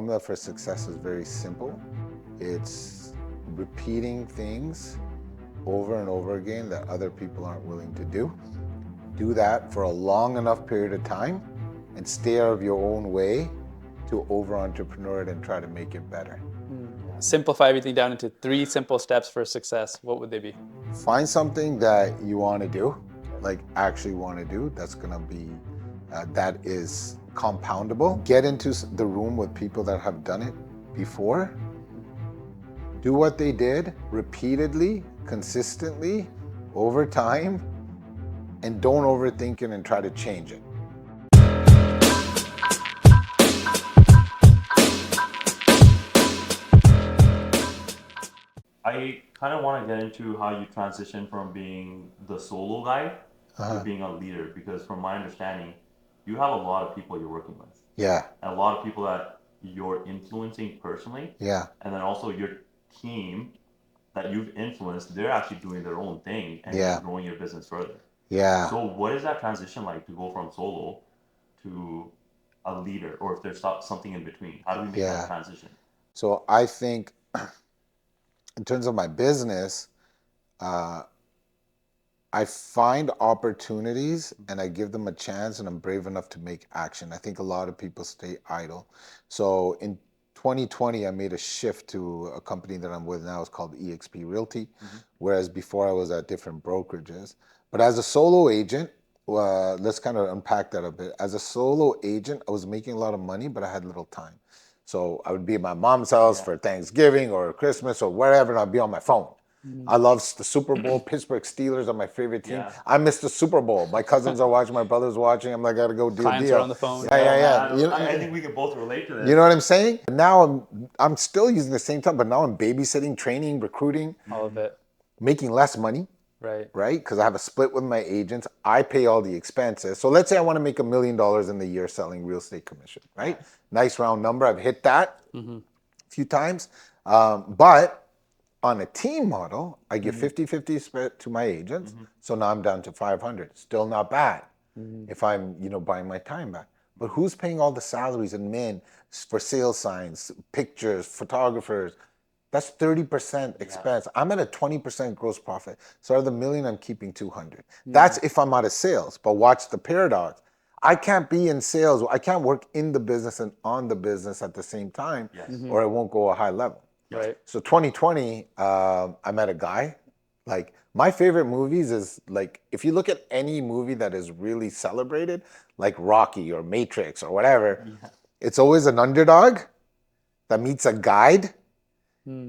formula for success is very simple. It's repeating things over and over again that other people aren't willing to do. Do that for a long enough period of time and stay out of your own way to over-entrepreneur it and try to make it better. Simplify everything down into 3 simple steps for success. What would they be? Find something that you want to do, like actually want to do, that's going to be, that is compoundable. Get into the room with people that have done it before. Do what they did repeatedly, consistently, over time, and don't overthink it and try to change it. I kind of want to get into how you transition from being the solo guy to being a leader, because from my understanding, you have a lot of people you're working with. Yeah. And a lot of people that you're influencing personally. Yeah. And then also your team that you've influenced, they're actually doing their own thing and Yeah. growing your business further. Yeah. So what is that transition like to go from solo to a leader, or if there's something in between? How do we make that transition? So I think in terms of my business, I find opportunities and I give them a chance, and I'm brave enough to make action. I think a lot of people stay idle. So in 2020, I made a shift to a company that I'm with now. It's called EXP Realty, whereas before I was at different brokerages. But as a solo agent, let's kind of unpack that a bit. As a solo agent, I was making a lot of money, but I had little time. So I would be at my mom's house for Thanksgiving or Christmas or whatever, and I'd be on my phone. I love the Super Bowl. Pittsburgh Steelers are my favorite team. I missed the Super Bowl. My cousins are watching. My brother's watching. I'm like, I gotta go do a Clients deal. are on the phone. Yeah. You know, I think we can both relate to this. You know what I'm saying? Now I'm still using the same time, but now I'm babysitting, training, recruiting, All of it. making less money. Right. Because I have a split with my agents. I pay all the expenses. So let's say I want to make $1 million in the year selling real estate commission, right? Nice round number. I've hit that a few times. But on a team model, I give 50-50 split to my agents. So now I'm down to 500. Still not bad if I'm, buying my time back. But who's paying all the salaries and men for sales signs, pictures, photographers? That's 30% expense. I'm at a 20% gross profit. So out of the $1 million, I'm keeping 200. That's if I'm out of sales. But watch the paradox. I can't be in sales. I can't work in the business and on the business at the same time, or it won't go a high level. Right. So 2020, I met a guy. Like, my favorite movies is, like, if you look at any movie that is really celebrated, like Rocky or Matrix or whatever, it's always an underdog that meets a guide,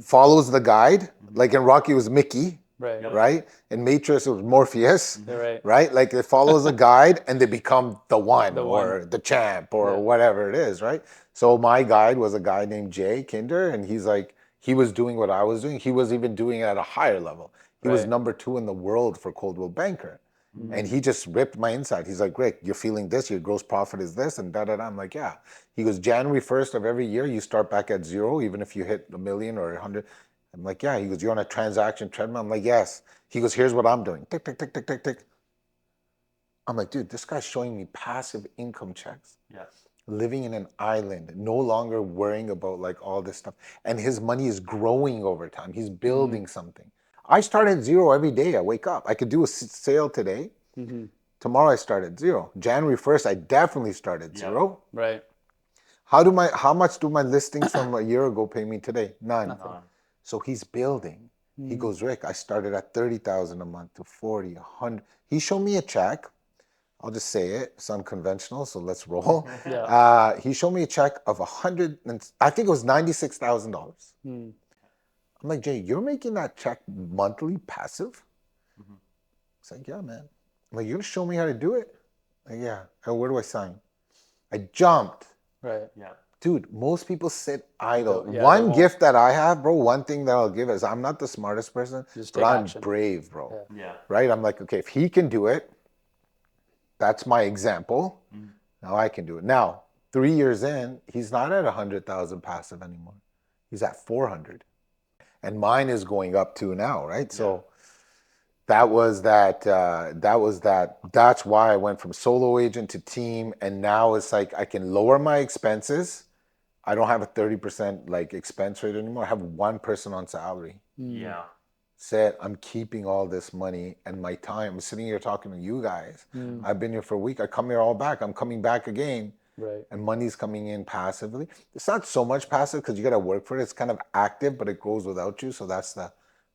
follows the guide. Like in Rocky, it was Mickey, right? In Matrix, it was Morpheus, right? Like, it follows a guide and they become the one or the champ or whatever it is, right? So my guide was a guy named Jay Kinder, and he's like, he was doing what I was doing. He was even doing it at a higher level. He was number 2 in the world for Coldwell Banker. And he just ripped my inside. He's like, Rick, you're feeling this, your gross profit is this, and da-da-da. I'm like, yeah. He goes, January 1st of every year, you start back at 0, even if you hit $1 million or 100. I'm like, yeah. He goes, you're on a transaction treadmill? I'm like, yes. He goes, here's what I'm doing. Tick, tick, tick, tick, tick, tick. I'm like, dude, this guy's showing me passive income checks. Living in an island, no longer worrying about like all this stuff. And his money is growing over time. He's building something. I start at 0 every day. I wake up. I could do a sale today. Tomorrow I start at 0. January 1st, I definitely start at 0. Right. How much do my listings from a year ago pay me today? None. So he's building. He goes, Rick, I started at 30,000 a month to 40, 100. He showed me a check. I'll just say it. It's unconventional, so let's roll. He showed me a check of I think it was $96,000. I'm like, Jay, you're making that check monthly passive? He's like, yeah, man. I'm like, you're gonna show me how to do it? Like, yeah. Where do I sign? I jumped. Right. Dude, most people sit idle. One gift that I have, bro, one thing that I'll give is I'm not the smartest person, but I'm brave, bro. Right? I'm like, okay, if he can do it, that's my example. Now I can do it. Now, 3 years in, he's not at 100,000 passive anymore. He's at 400. And mine is going up too now, right? So that's why I went from solo agent to team. And now it's like I can lower my expenses. I don't have a 30% like expense rate anymore. I have one person on salary. Yeah. Said, I'm keeping all this money and my time. I'm sitting here talking to you guys. I've been here for a week. I come here all back. I'm coming back again. Right. And money's coming in passively. It's not so much passive because you got to work for it. It's kind of active, but it grows without you. So that's the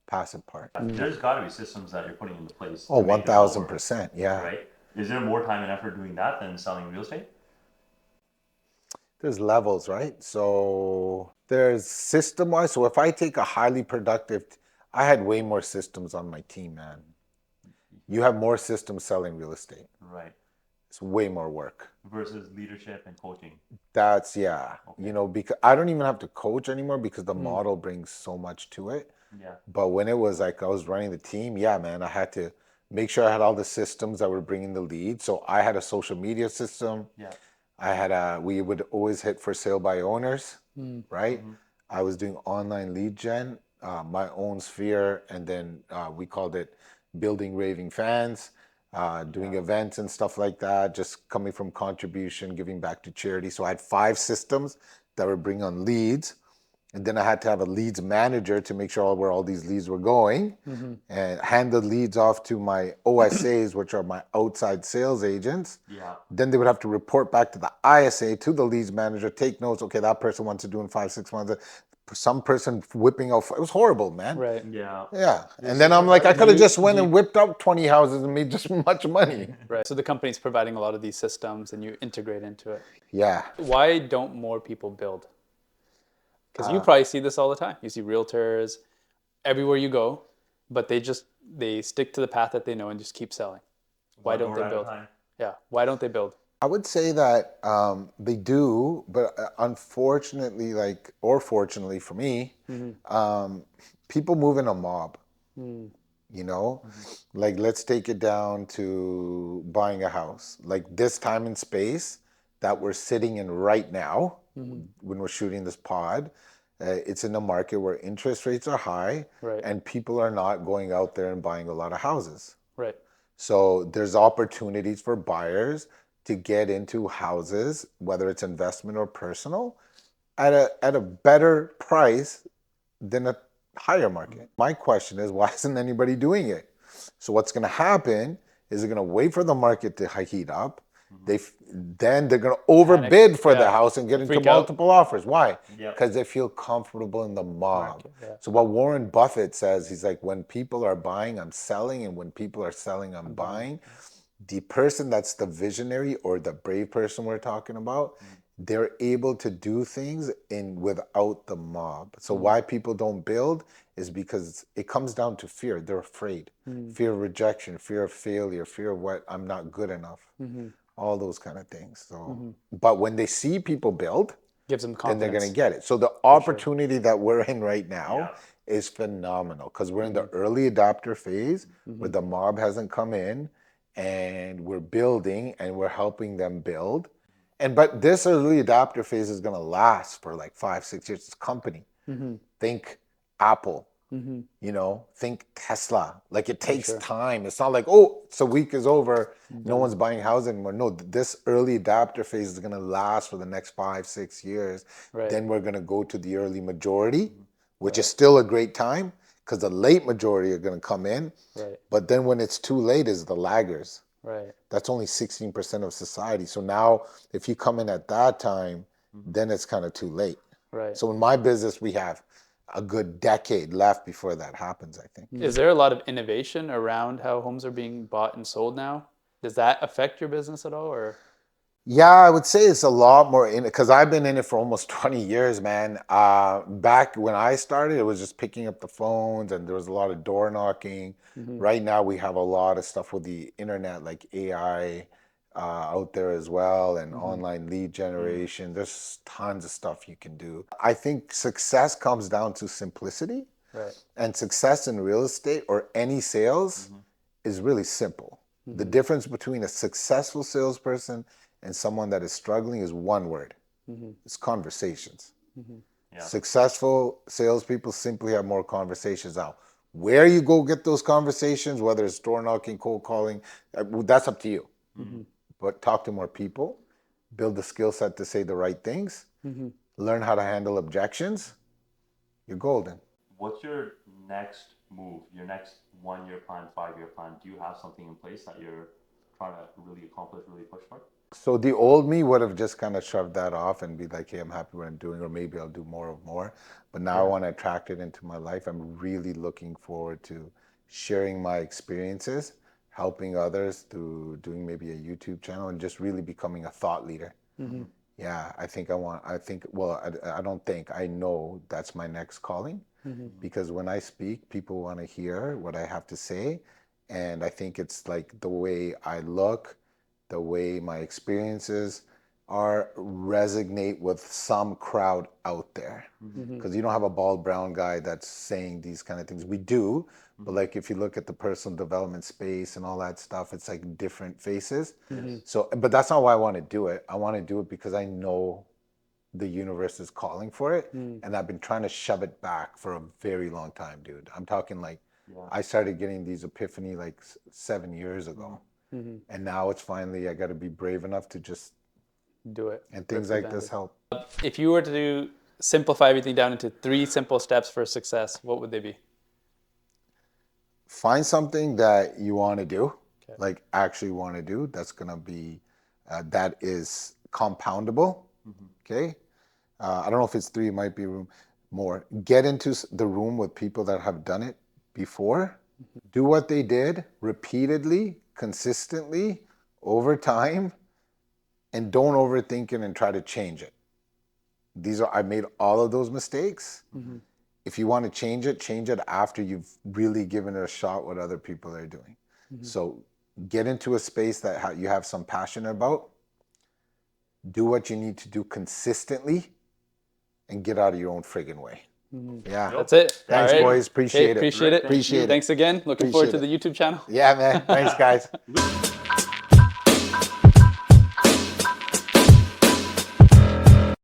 passive part. There's got to be systems that you're putting into place Oh, to make this all work, 1000%. Yeah. right? Is there more time and effort doing that than selling real estate? There's levels, right? So there's system wise. So if I take a highly productive, I had way more systems on my team, man. You have more systems selling real estate. Right. It's way more work. Versus leadership and coaching. That's, yeah. Okay. You know, because I don't even have to coach anymore because the model brings so much to it. Yeah. But when it was like I was running the team, yeah, man, I had to make sure I had all the systems that were bringing the lead. So I had a social media system. Yeah. We would always hit for sale by owners, right? Mm-hmm. I was doing online lead gen, my own sphere, and then we called it building raving fans, doing events and stuff like that, just coming from contribution, giving back to charity. So I had 5 systems that would bring on leads. And then I had to have a leads manager to make sure where all these leads were going and hand the leads off to my OSAs, which are my outside sales agents. Yeah. Then they would have to report back to the ISA, to the leads manager, take notes. Okay, that person wants to do in 5-6 months. Some person whipping out. It was horrible, man. Right. Yeah. Yeah. And then I'm like, I could have just went and whipped out 20 houses and made just much money. Right. So the company's providing a lot of these systems and you integrate into it. Yeah. Why don't more people build? Because you probably see this all the time. You see realtors everywhere you go, but they stick to the path that they know and just keep selling. Why don't they build? Yeah. Why don't they build? I would say that they do, but unfortunately, or fortunately for me, people move in a mob. You know, like let's take it down to buying a house. Like this time and space that we're sitting in right now, when we're shooting this pod, it's in a market where interest rates are high, Right. and people are not going out there and buying a lot of houses. Right. So there's opportunities for buyers to get into houses, whether it's investment or personal, at a better price than a higher market. My question is, why isn't anybody doing it? So what's going to happen is they're going to wait for the market to heat up. Then they're going to overbid for the house and get into multiple offers. Why? Because they feel comfortable in the mob. So what Warren Buffett says, he's like, when people are buying, I'm selling, and when people are selling, I'm buying. The person that's the visionary or the brave person we're talking about, they're able to do things without the mob. So why people don't build is because it comes down to fear. They're afraid. Fear of rejection, fear of failure, fear of what I'm not good enough. All those kind of things. So, but when they see people build, Gives them then confidence. they're going to get it. So the opportunity that we're in right now is phenomenal because we're in the early adopter phase where the mob hasn't come in, and we're building and we're helping them build. But this early adopter phase is going to last for like 5-6 years. It's a company. Think Apple. You know, think Tesla. Like it takes time. It's not like, oh, it's a week is over, no one's buying houses anymore. No, this early adopter phase is going to last for the next 5-6 years. Right. Then we're going to go to the early majority, which is still a great time because the late majority are going to come in. Right. But then when it's too late is the laggers. Right. That's only 16% of society. So now if you come in at that time, then it's kind of too late. Right. So in my business, we have a good decade left before that happens, I think. Is there a lot of innovation around how homes are being bought and sold now? Does that affect your business at all, or? Yeah, I would say it's a lot more in it because I've been in it for almost 20 years, man. Back when I started, it was just picking up the phones and there was a lot of door knocking. Right now, we have a lot of stuff with the internet, like AI out there as well, and online lead generation. There's tons of stuff you can do. I think success comes down to simplicity. Right. And success in real estate or any sales is really simple. The difference between a successful salesperson and someone that is struggling is one word. It's conversations. Successful salespeople simply have more conversations out. Where you go get those conversations, whether it's door knocking, cold calling, that's up to you. But talk to more people, build the skill set to say the right things, learn how to handle objections, you're golden. What's your next move? Your next 1 year plan, 5 year plan? Do you have something in place that you're trying to really accomplish, really push for? So the old me would have just kind of shoved that off and be like, hey, I'm happy what I'm doing, or maybe I'll do more of more. But now I want to attract it into my life. I'm really looking forward to sharing my experiences, helping others through doing maybe a YouTube channel, and just really becoming a thought leader. Yeah, I don't think, I know that's my next calling, because when I speak, people want to hear what I have to say. And I think it's like the way I look, the way my experiences are resonate with some crowd out there. Because you don't have a bald brown guy that's saying these kind of things. We do, but like if you look at the personal development space and all that stuff, it's like different faces. So, but that's not why I want to do it. I want to do it because I know the universe is calling for it, and I've been trying to shove it back for a very long time, dude. I'm talking like I started getting these epiphany like 7 years ago. And now it's finally, I got to be brave enough to just do it. And things like this help. If you were to simplify everything down into 3 simple steps for success, what would they be? Find something that you want to do, like actually want to do, that's going to be, that is compoundable. Okay. I don't know if it's 3, it might be more. Get into the room with people that have done it before. Do what they did repeatedly, consistently, over time, and don't overthink it and try to change it. I made all of those mistakes. If you want to change it after you've really given it a shot what other people are doing. So get into a space that you have some passion about. Do what you need to do consistently and get out of your own friggin' way. Yeah. That's it. Thanks, All right. boys. Appreciate it. Appreciate it. Appreciate it. Thanks again. Looking forward to the YouTube channel. Yeah, man. Thanks, guys.